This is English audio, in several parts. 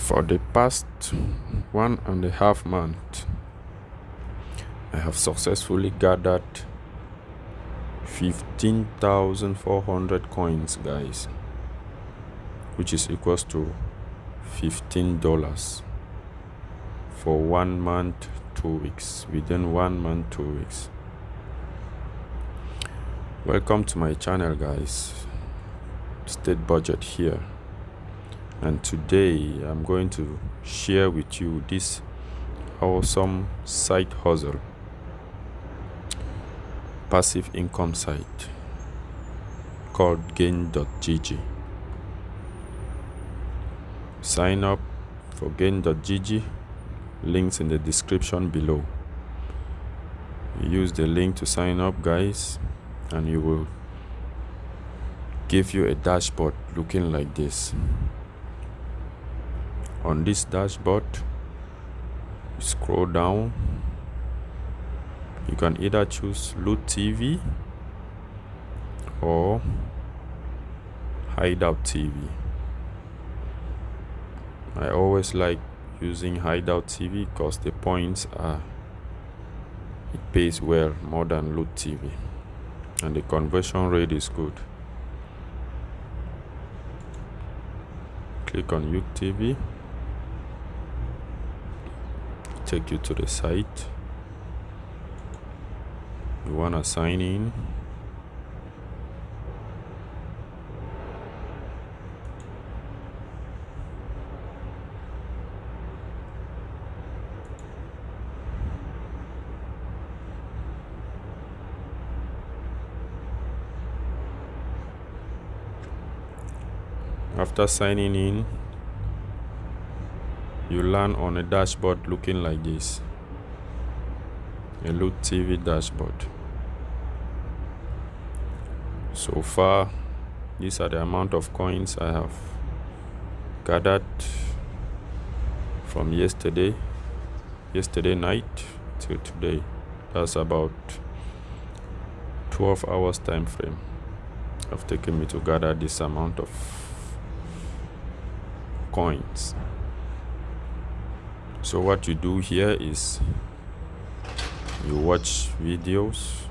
For the past 1.5 months, I have successfully gathered 15,400 coins, guys, which is equals to $15 for 1 month, 2 weeks. Within 1 month, 2 weeks. Welcome to my channel, guys. State Budget here, and today I'm going to share with you this awesome side hustle, passive income site called Gain.gg. Sign up for Gain.gg, links in the description below. Use the link to sign up, guys, and you will give you a dashboard looking like this. On this dashboard, you scroll down. You can either choose Loot TV or Hideout TV. I always like using Hideout TV because the points it pays well more than Loot TV, and the conversion rate is good. Click on Loot TV, take you to the site. You wanna sign in. After signing in, you land on a dashboard looking like this, a Loot TV dashboard. So far, these are the amount of coins I have gathered from yesterday night till today. That's about 12 hours time frame have taken me to gather this amount of coins. So what you do here is you watch videos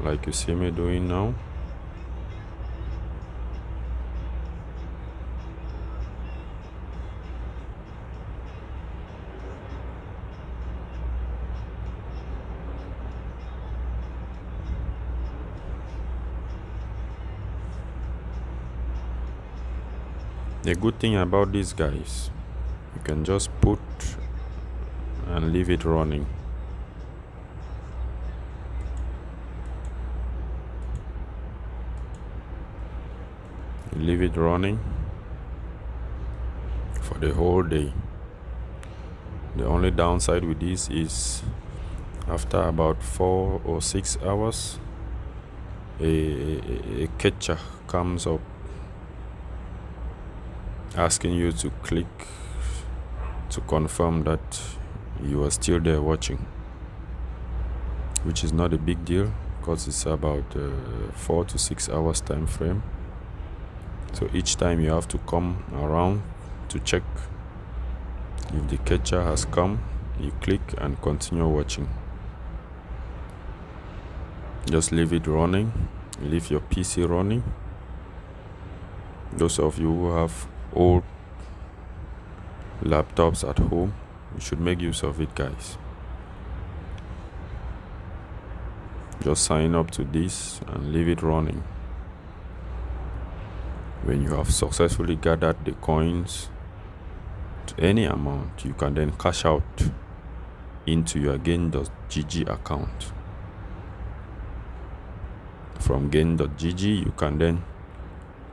like you see me doing now. The good thing about this, guys, you can just put and leave it running. Leave it running for the whole day. The only downside with this is after about 4 or 6 hours, a catcher comes up asking you to click to confirm that you are still there watching, which is not a big deal because it's about 4 to 6 hours time frame. So each time you have to come around to check if the catcher has come. You click and continue watching. Just leave it running. Leave your PC running. Those of you who have old laptops at home, you should make use of it, guys. Just sign up to this and leave it running. When you have successfully gathered the coins to any amount, you can then cash out into your Gain.gg account. From Gain.gg, you can then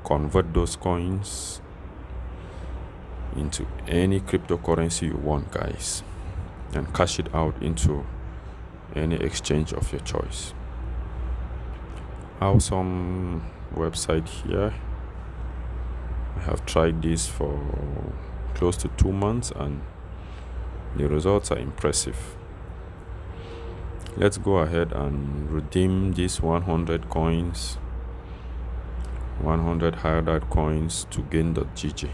convert those coins into any cryptocurrency you want, guys, and cash it out into any exchange of your choice. Awesome website here. I have tried this for close to 2 months and the results are impressive. Let's go ahead and redeem these 100 coins, 100 hideout coins to Gain.gg.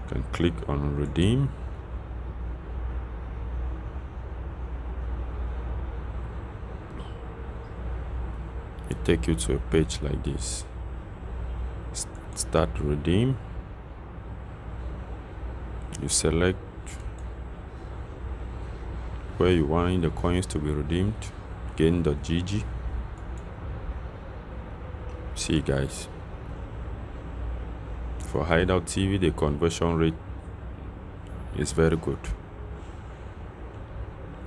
can click on redeem. It take you to a page like this. Start redeem. You select where you want the coins to be redeemed. Gain.gg. See guys, for Hideout TV the conversion rate is very good.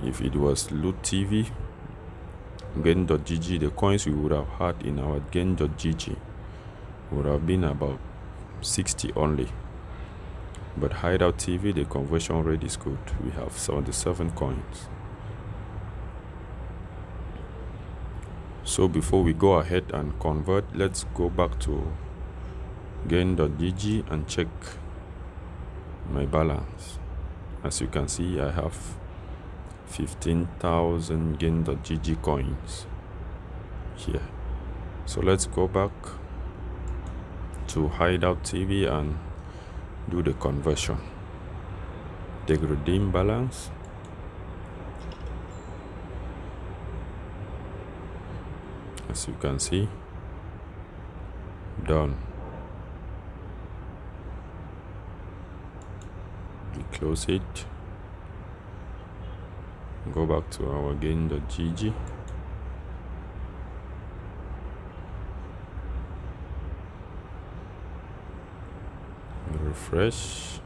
If it was Loot TV, Gain.gg, the coins we would have had in our Gain.gg would have been about 60 only. But Hideout TV, the conversion rate is good. We have 77 coins. So before we go ahead and convert, let's go back to Gain.gg and check my balance. As you can see, I have 15,000 Gain.gg coins here. So let's go back to Hideout TV and do the conversion. The redeem balance. As you can see, done. We close it. Go back to our Gain.gg. Refresh.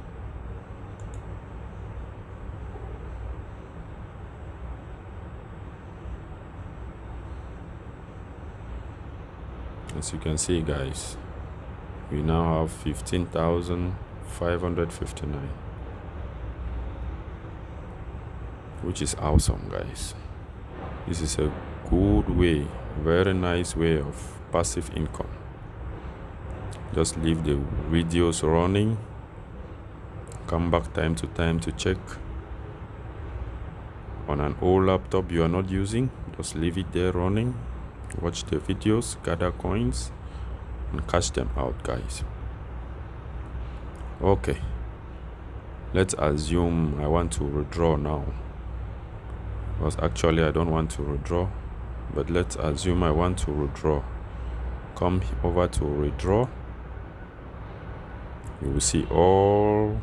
As you can see guys, we now have 15,559, which is awesome guys. This is a good way, very nice way of passive income. Just leave the videos running, come back time to time to check. On an old laptop you are not using, just leave it there running. Watch the videos, gather coins, and cash them out guys. Okay, let's assume I want to withdraw now. Because actually I don't want to withdraw, but let's assume I want to withdraw. Come over to withdraw. You will see all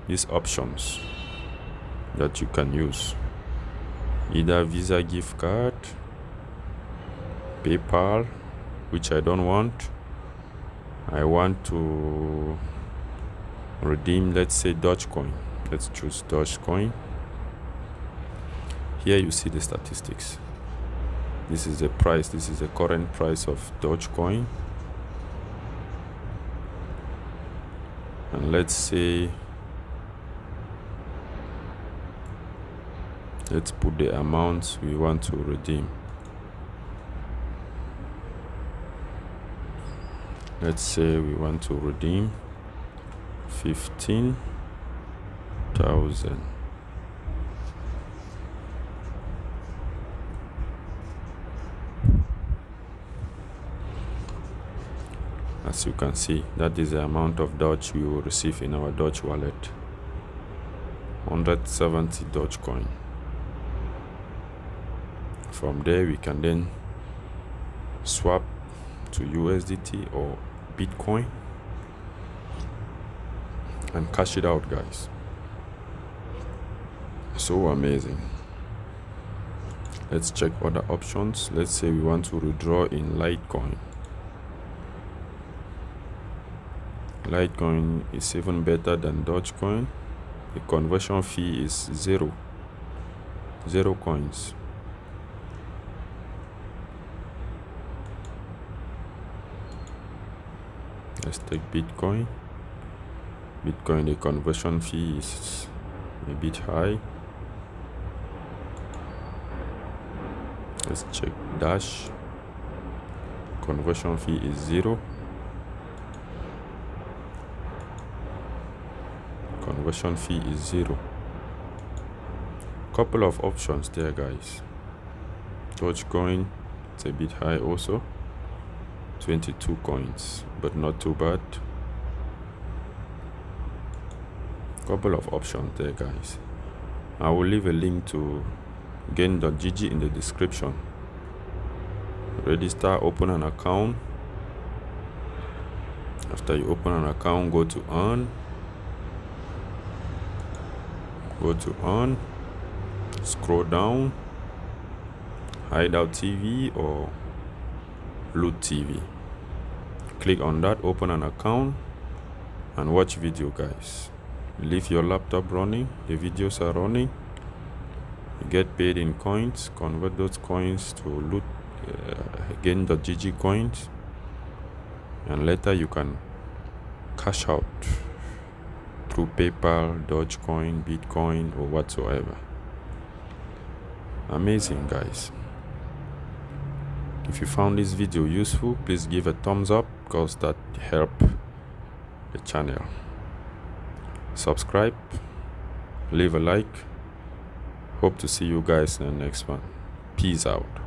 these options that you can use. Either Visa gift card, PayPal, which I don't want. I want to redeem, let's say, Dogecoin. Let's choose Dogecoin. Here you see the statistics. This is the price. This is the current price of Dogecoin. And let's say, let's put the amount we want to redeem. Let's say we want to redeem 15,000. As you can see, that is the amount of Doge we will receive in our Doge wallet. 170 Dogecoin. From there we can then swap to USDT or Bitcoin and cash it out guys. So amazing. Let's check other options. Let's say we want to withdraw in Litecoin. Litecoin is even better than Dogecoin. The conversion fee is zero coins. Let's take Bitcoin. Bitcoin, the conversion fee is a bit high. Let's check Dash. Conversion fee is 0. Conversion fee is 0. Couple of options there guys. Dogecoin, it's a bit high also. 22 coins, but not too bad. Couple of options there, guys. I will leave a link to gain.gg in the description. Register, open an account. After you open an account, go to earn, scroll down, Hideout TV or Loot TV. Click on that, open an account and watch video, guys. Leave your laptop running, the videos are running. You get paid in coins, convert those coins to Loot gain.gg coins, and later you can cash out through PayPal, Dogecoin, Bitcoin, or whatsoever. Amazing, guys. If you found this video useful, please give a thumbs up because that helps the channel. Subscribe, leave a like. Hope to see you guys in the next one. Peace out.